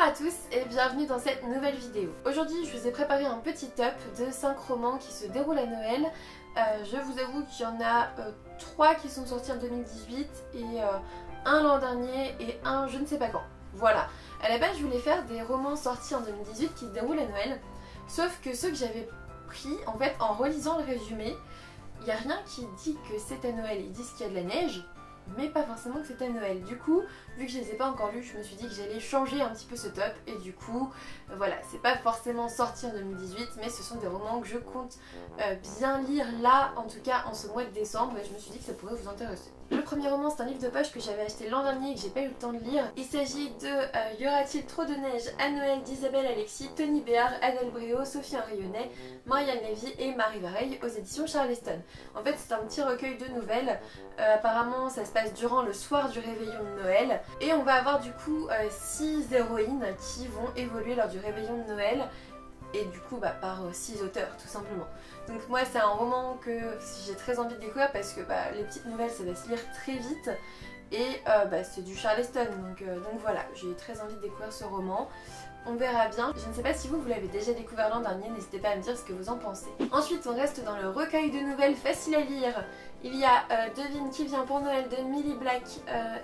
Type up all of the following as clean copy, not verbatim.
à tous et bienvenue dans cette nouvelle vidéo. Aujourd'hui je vous ai préparé un petit top de 5 romans qui se déroulent à Noël. Je vous avoue qu'il y en a 3 qui sont sortis en 2018 et un l'an dernier et un je ne sais pas quand. Voilà, à la base je voulais faire des romans sortis en 2018 qui se déroulent à Noël. Sauf que ceux que j'avais pris, en fait en relisant le résumé, il n'y a rien qui dit que c'est à Noël. Ils disent qu'il y a de la neige, mais pas forcément que c'est à Noël. Du coup, vu que je les ai pas encore lus, je me suis dit que j'allais changer un petit peu ce top. Et du coup, voilà, c'est pas forcément sorti en 2018, mais ce sont des romans que je compte bien lire là, en tout cas en ce mois de décembre. Et je me suis dit que ça pourrait vous intéresser. Le premier roman, c'est un livre de poche que j'avais acheté l'an dernier et que j'ai pas eu le temps de lire. Il s'agit de Y aura-t-il trop de neige à Noël d'Isabelle Alexis, Tony Béard, Adèle Bréau, Sophie Henrionnet, Marianne Lévy et Marie Vareille aux éditions Charleston. En fait, c'est un petit recueil de nouvelles. Apparemment, ça se passe durant le soir du réveillon de Noël. Et on va avoir du coup 6 héroïnes qui vont évoluer lors du réveillon de Noël. Et du coup par 6 auteurs tout simplement. Donc moi c'est un roman que j'ai très envie de découvrir parce que les petites nouvelles ça va se lire très vite. Et c'est du Charleston donc voilà, j'ai très envie de découvrir ce roman. On verra bien. Je ne sais pas si vous l'avez déjà découvert l'an dernier, n'hésitez pas à me dire ce que vous en pensez. Ensuite on reste dans le recueil de nouvelles faciles à lire. Il y a Devine qui vient pour Noël de Millie Black,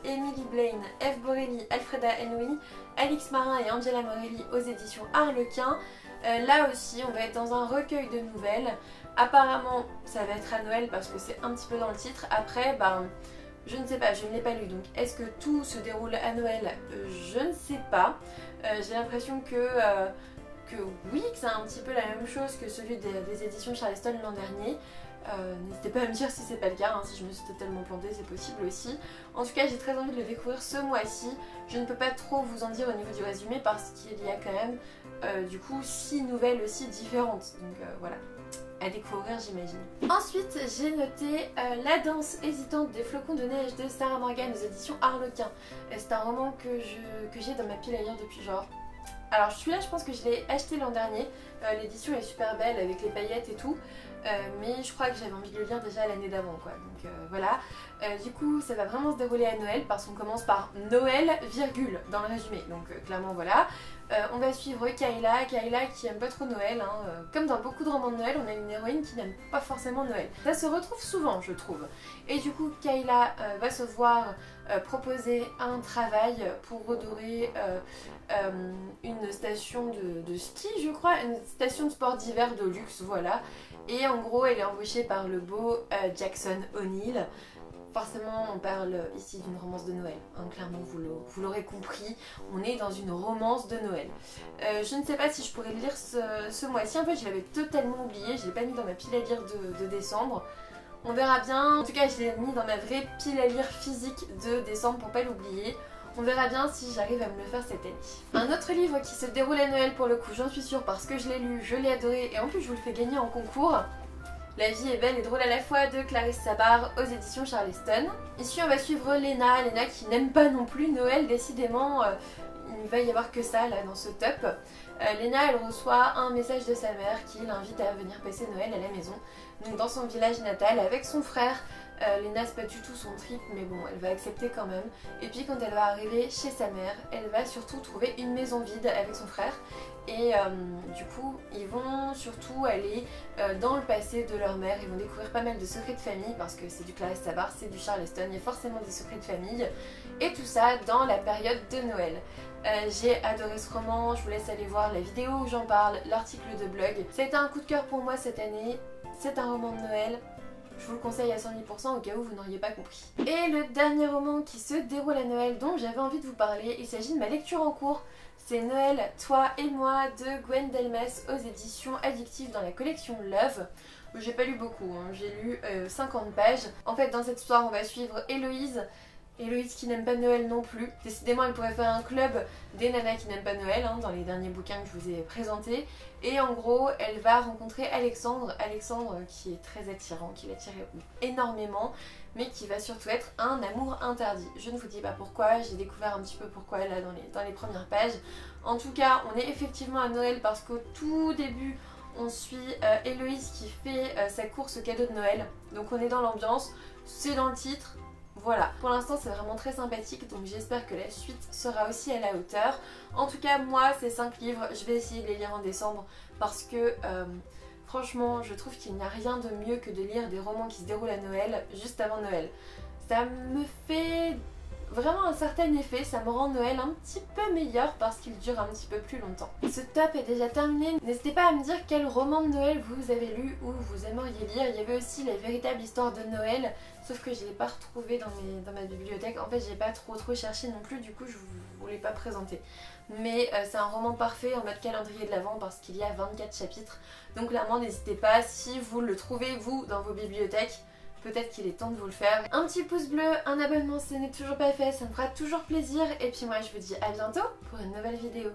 Emily Blaine, Eve Borelli, Alfreda Henry, Alix Marin et Angela Morelli aux éditions Harlequin. Là aussi on va être dans un recueil de nouvelles. Apparemment ça va être à Noël parce que c'est un petit peu dans le titre. Après je ne sais pas, je ne l'ai pas lu, donc est-ce que tout se déroule à Noël? Je ne sais pas. J'ai l'impression que oui, que c'est un petit peu la même chose que celui des éditions Charleston l'an dernier. N'hésitez pas à me dire si c'est pas le cas, hein, si je me suis totalement plantée, c'est possible aussi. En tout cas, j'ai très envie de le découvrir ce mois-ci. Je ne peux pas trop vous en dire au niveau du résumé parce qu'il y a quand même du coup 6 nouvelles aussi différentes. Donc voilà, à découvrir j'imagine. Ensuite j'ai noté La danse hésitante des flocons de neige de Sarah Morgan aux éditions Harlequin. C'est un roman que j'ai dans ma pile à lire depuis genre... Alors celui-là je pense que je l'ai acheté l'an dernier, l'édition est super belle avec les paillettes et tout, mais je crois que j'avais envie de le lire déjà l'année d'avant quoi, donc voilà. Du coup ça va vraiment se dérouler à Noël parce qu'on commence par Noël virgule dans le résumé, donc clairement voilà. On va suivre Kayla qui aime pas trop Noël, hein. Comme dans beaucoup de romans de Noël, on a une héroïne qui n'aime pas forcément Noël. Ça se retrouve souvent je trouve. Et du coup Kayla va se voir proposer un travail pour redorer une station de ski je crois, une station de sport d'hiver de luxe, voilà. Et en gros elle est embauchée par le beau Jackson O'Neill. Forcément on parle ici d'une romance de Noël, hein, clairement vous l'aurez compris, on est dans une romance de Noël. Je ne sais pas si je pourrais le lire ce mois-ci, en fait je l'avais totalement oublié, je l'ai pas mis dans ma pile à lire de décembre. On verra bien, en tout cas je l'ai mis dans ma vraie pile à lire physique de décembre pour pas l'oublier. On verra bien si j'arrive à me le faire cette année. Un autre livre qui se déroule à Noël pour le coup, j'en suis sûre parce que je l'ai lu, je l'ai adoré et en plus je vous le fais gagner en concours. La vie est belle et drôle à la fois de Clarisse Sabard aux éditions Charleston. Ici on va suivre Léna qui n'aime pas non plus Noël, décidément il va y avoir que ça là dans ce top. Léna elle reçoit un message de sa mère qui l'invite à venir passer Noël à la maison, donc dans son village natal avec son frère. Léna c'est pas du tout son trip mais bon elle va accepter quand même. Et puis quand elle va arriver chez sa mère, elle va surtout trouver une maison vide avec son frère. Et du coup ils vont surtout aller dans le passé de leur mère, ils vont découvrir pas mal de secrets de famille parce que c'est du Clarisse Sabard, c'est du Charleston, il y a forcément des secrets de famille. Et tout ça dans la période de Noël. J'ai adoré ce roman, je vous laisse aller voir la vidéo où j'en parle, l'article de blog. Ça a été un coup de cœur pour moi cette année, c'est un roman de Noël. Je vous le conseille à 110% au cas où vous n'auriez pas compris. Et le dernier roman qui se déroule à Noël dont j'avais envie de vous parler, il s'agit de ma lecture en cours. C'est Noël, toi et moi de Gwen Delmas aux éditions Addictive dans la collection Love. J'ai pas lu beaucoup, hein. J'ai lu 50 pages. En fait dans cette histoire on va suivre Héloïse. Héloïse qui n'aime pas Noël non plus. Décidément elle pourrait faire un club des nanas qui n'aiment pas Noël hein, dans les derniers bouquins que je vous ai présentés. Et en gros elle va rencontrer Alexandre qui est très attirant, qui l'attire énormément, mais qui va surtout être un amour interdit. Je ne vous dis pas pourquoi, j'ai découvert un petit peu pourquoi là dans les premières pages. En tout cas on est effectivement à Noël parce qu'au tout début on suit Héloïse qui fait sa course cadeau de Noël. Donc on est dans l'ambiance, c'est dans le titre. Voilà, pour l'instant c'est vraiment très sympathique, donc j'espère que la suite sera aussi à la hauteur. En tout cas moi ces 5 livres, je vais essayer de les lire en décembre parce que franchement je trouve qu'il n'y a rien de mieux que de lire des romans qui se déroulent à Noël juste avant Noël. Ça me fait vraiment un certain effet, ça me rend Noël un petit peu meilleur parce qu'il dure un petit peu plus longtemps. Ce top est déjà terminé, n'hésitez pas à me dire quel roman de Noël vous avez lu ou vous aimeriez lire. Il y avait aussi La véritable histoire de Noël, sauf que je ne l'ai pas retrouvé dans ma bibliothèque. En fait j'ai pas trop cherché non plus, du coup je vous l'ai pas présenté. Mais c'est un roman parfait en mode calendrier de l'Avent parce qu'il y a 24 chapitres. Donc clairement n'hésitez pas, si vous le trouvez vous dans vos bibliothèques, peut-être qu'il est temps de vous le faire. Un petit pouce bleu, un abonnement si ce n'est toujours pas fait, ça me fera toujours plaisir. Et puis moi je vous dis à bientôt pour une nouvelle vidéo.